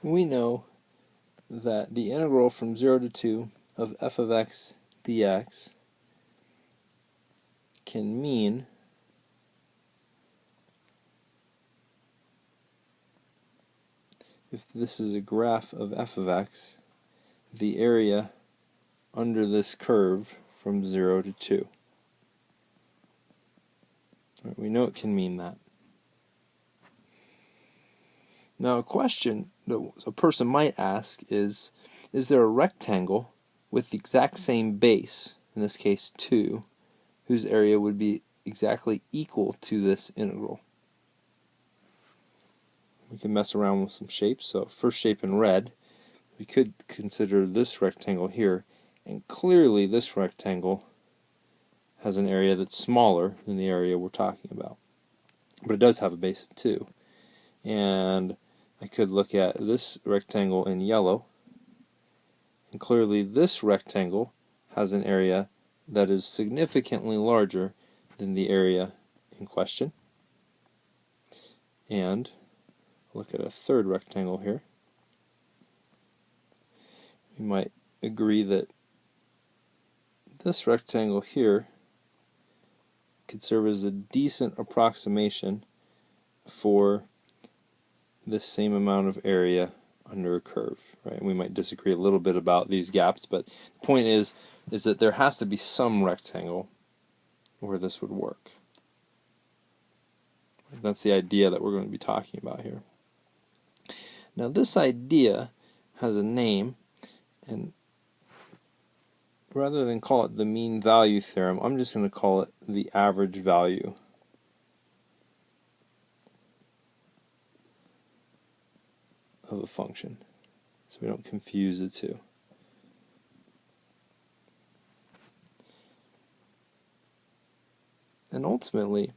we know that the integral from 0 to 2 of f of x dx can mean if this is a graph of f of x, the area under this curve from 0 to 2. Right, we know it can mean that. Now a question that a person might ask is there a rectangle with the exact same base, in this case 2, whose area would be exactly equal to this integral? We can mess around with some shapes. So first shape in red, we could consider this rectangle here, and clearly this rectangle has an area that's smaller than the area we're talking about. But it does have a base of 2. And I could look at this rectangle in yellow, and clearly this rectangle has an area that is significantly larger than the area in question. And look at a third rectangle here. We might agree that this rectangle here could serve as a decent approximation for this same amount of area under a curve, right? We might disagree a little bit about these gaps, but the point is that there has to be some rectangle where this would work. That's the idea that we're going to be talking about here. Now this idea has a name, and rather than call it the mean value theorem, I'm just going to call it the average value of a function, so we don't confuse the two. And ultimately,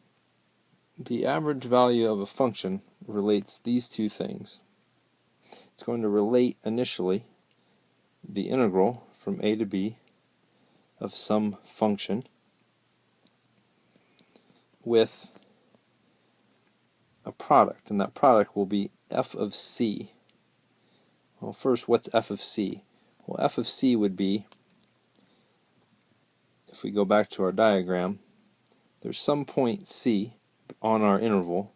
the average value of a function relates these two things. It's going to relate initially the integral from a to b of some function with a product, and that product will be f of c. Well, first, what's f of c? Well, f of c would be, if we go back to our diagram, there's some point c on our interval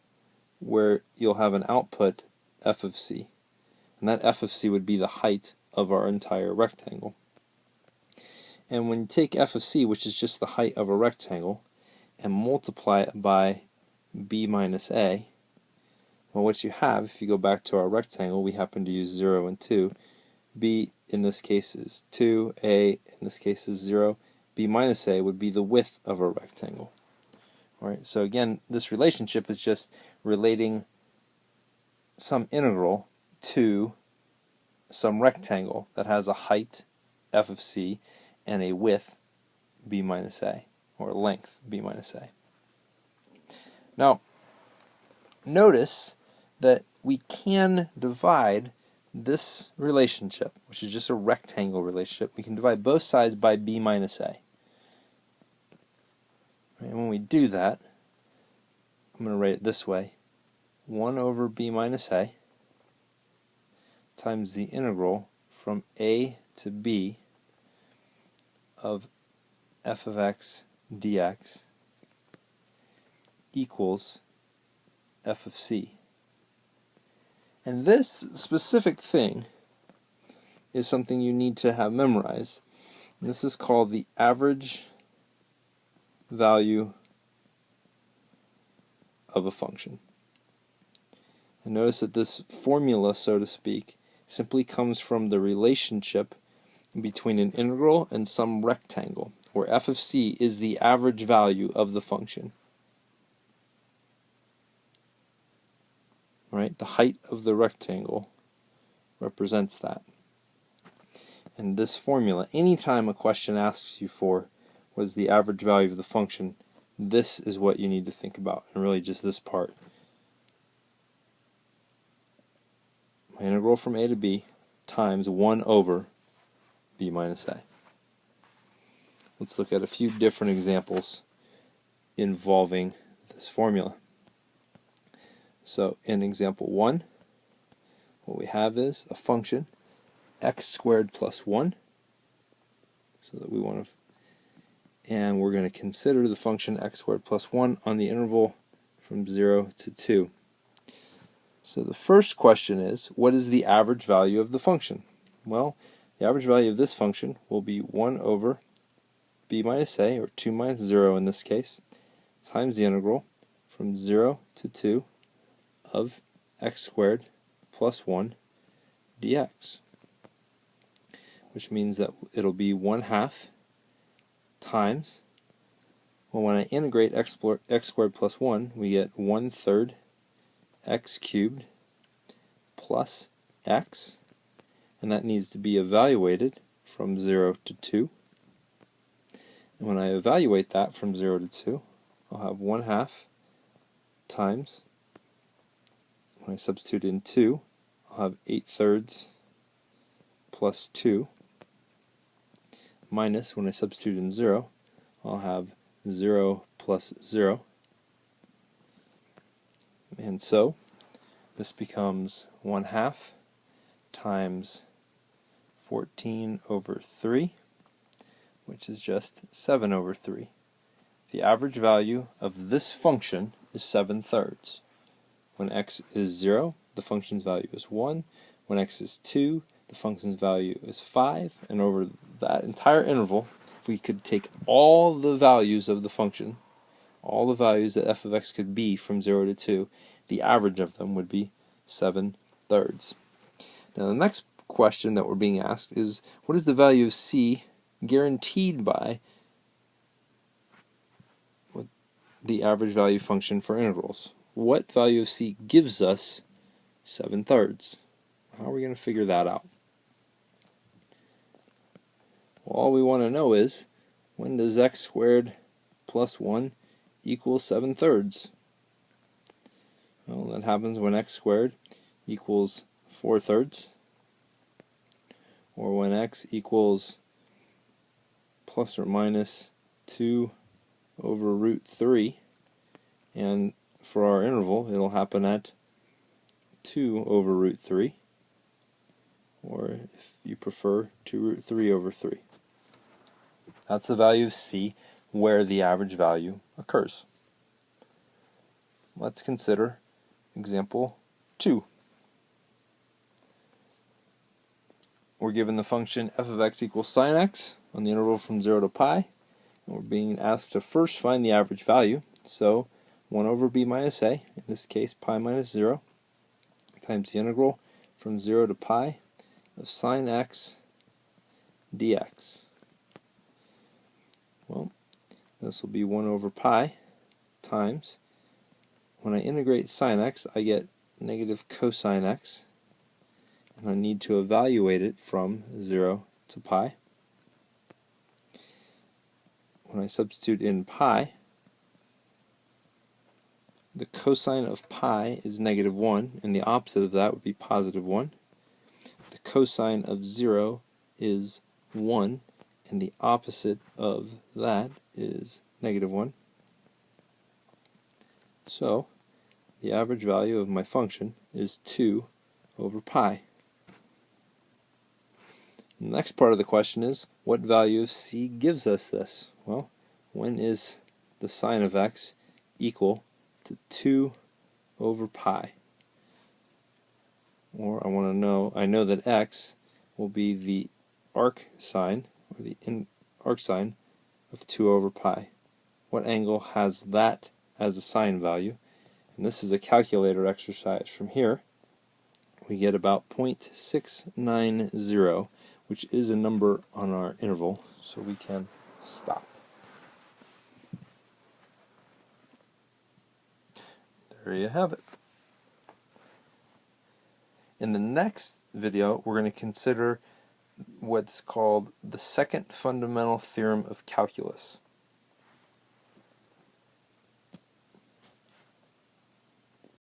where you'll have an output f of c, and that f of c would be the height of our entire rectangle. And when you take f of c, which is just the height of a rectangle, and multiply it by b minus a, well, what you have, if you go back to our rectangle, we happen to use 0 and 2. b in this case is 2, a in this case is 0. b minus a would be the width of a rectangle. All right, so again, this relationship is just relating some integral to some rectangle that has a height f of c and a width b minus a, or length b minus a. Now, notice that we can divide this relationship, which is just a rectangle relationship, we can divide both sides by b minus a. And when we do that, I'm going to write it this way: 1 over b minus a times the integral from a to b of f of x dx equals f of c. And this specific thing is something you need to have memorized. And this is called the average value of a function. And notice that this formula, so to speak, simply comes from the relationship between an integral and some rectangle, where f of c is the average value of the function. Right? The height of the rectangle represents that. And this formula, anytime a question asks you for what is the average value of the function, this is what you need to think about, and really just this part. My integral from a to b times 1 over b minus a. Let's look at a few different examples involving this formula. So in example 1, what we have is a function x squared plus 1, so that we want to, and we're going to consider the function x squared plus 1 on the interval from 0 to 2. So the first question is, what is the average value of the function? Well, the average value of this function will be 1 over b minus a, or 2 minus 0 in this case, times the integral from 0 to 2 of x squared plus 1 dx, which means that it'll be 1/2 times, well, when I integrate x squared plus 1, we get 1/3 x cubed plus x, and that needs to be evaluated from 0 to 2. And when I evaluate that from 0 to 2, I'll have 1/2 times, when I substitute in 2, I'll have 8/3 plus 2, minus, when I substitute in 0, I'll have 0 plus 0. And so this becomes 1/2 times 14 over 3, which is just 7 over 3. The average value of this function is 7/3. When x is 0, the function's value is 1. When x is 2, the function's value is 5. And over that entire interval, if we could take all the values of the function, all the values that f of x could be from 0 to 2, the average of them would be 7/3. Now the next question that we're being asked is, what is the value of c guaranteed by the average value function for integrals? What value of c gives us 7/3? How are we going to figure that out? Well, all we want to know is, when does x squared plus 1 equal 7/3? Well, that happens when x squared equals 4/3, or when x equals plus or minus 2 over root 3, and for our interval it'll happen at 2 over root 3, or if you prefer, 2 root 3 over 3. That's the value of c where the average value occurs. Let's consider example 2. We're given the function f of x equals sine x on the interval from 0 to pi, and we're being asked to first find the average value. So 1 over b minus a, in this case pi minus 0, times the integral from 0 to pi of sine x dx. Well, this will be 1 over pi times, when I integrate sine x, I get negative cosine x, and I need to evaluate it from 0 to pi. When I substitute in pi, the cosine of pi is negative 1, and the opposite of that would be positive 1. The cosine of 0 is 1, and the opposite of that is negative 1. So the average value of my function is 2 over pi. The next part of the question is, what value of c gives us this? Well, when is the sine of x equal to 2 over pi? Or I know that x will be the arc sine, or the arc sine of 2 over pi. What angle has that as a sine value? And this is a calculator exercise. From here, we get about 0.690, which is a number on our interval, so we can stop. There you have it. In the next video, we're going to consider what's called the second fundamental theorem of calculus.